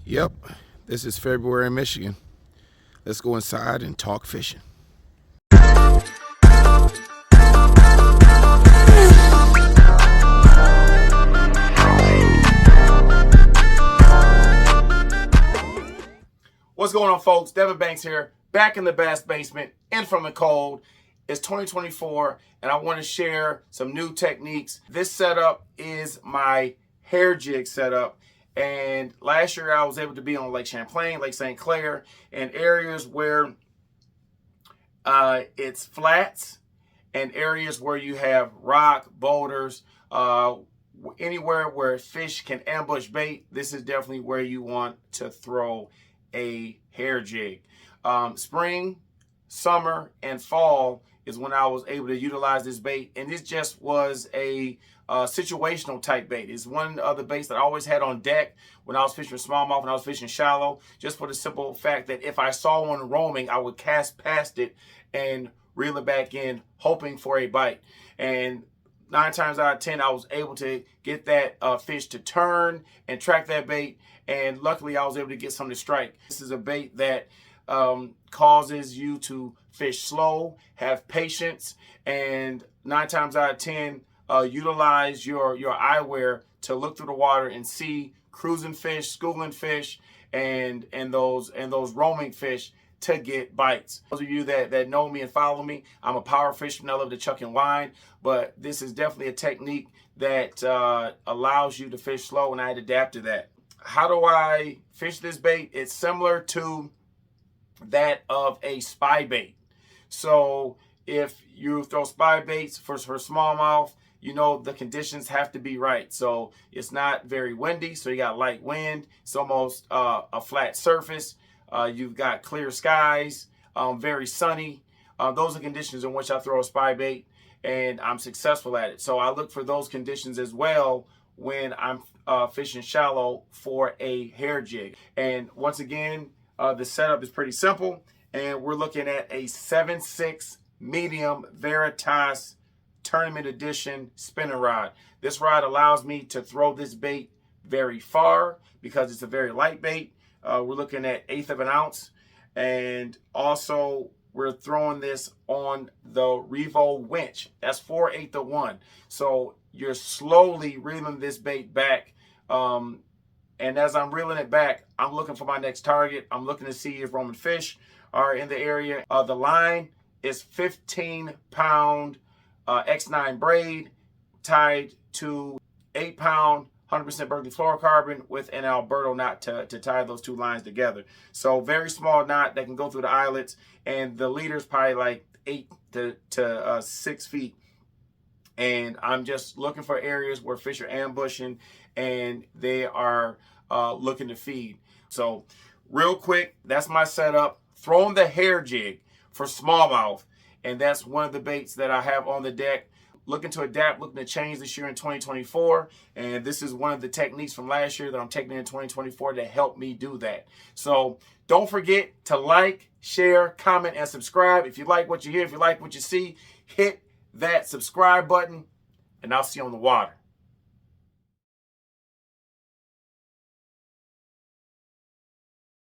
Yep, this is February in Michigan. Let's go inside and talk fishing. What's going on, folks? Devon Banks here, back in the Bass Basement, in from the cold. It's 2024, and I want to share some new techniques. This setup is my Hair Jig setup, and last year I was able to be on Lake Champlain, Lake St. Clair, and areas where it's flats and areas where you have rock, boulders, anywhere where fish can ambush bait. This is definitely where you want to throw a hair jig. Spring, summer, and fall is when I was able to utilize this bait, and this just was a situational type bait. It's one of the baits that I always had on deck when I was fishing smallmouth and I was fishing shallow, just for the simple fact that if I saw one roaming, I would cast past it and reel it back in, hoping for a bite. And 9 times out of 10, I was able to get that fish to turn and track that bait, and luckily I was able to get some to strike. This is a bait that causes you to fish slow, have patience, and 9 times out of 10, utilize your eyewear to look through the water and see cruising fish, schooling fish, and those roaming fish to get bites. Those of you that know me and follow me, I'm a power fisherman. I love to chuck and wind, but this is definitely a technique that allows you to fish slow, and I had to adapt to that. How do I fish this bait? It's similar to that of a spy bait. So if you throw spy baits for smallmouth, you know the conditions have to be right. So it's not very windy, so you got light wind. It's almost a flat surface. You've got clear skies, very sunny. Those are conditions in which I throw a spy bait, and I'm successful at it. So I look for those conditions as well when I'm fishing shallow for a hair jig. And once again, the setup is pretty simple, and we're looking at a 7/6 medium Veritas tournament edition spinning rod. This rod allows me to throw this bait very far because it's a very light bait. We're looking at 1/8 of an ounce, and also we're throwing this on the Revo winch. That's 4/8 of 1. So you're slowly reeling this bait back. And as I'm reeling it back, I'm looking for my next target. I'm looking to see if roaming fish are in the area. The line is 15-pound X9 braid tied to 8-pound 100% Berkeley fluorocarbon with an Alberto knot to tie those two lines together. So very small knot that can go through the eyelets, and the leader's probably like 8 to 6 feet. And I'm just looking for areas where fish are ambushing and they are looking to feed. So real quick, that's my setup. Throwing the hair jig for smallmouth, and that's one of the baits that I have on the deck. Looking to adapt, looking to change this year in 2024, and this is one of the techniques from last year that I'm taking in 2024 to help me do that. So don't forget to like, share, comment, and subscribe. If you like what you hear, if you like what you see, hit that subscribe button, and I'll see you on the water.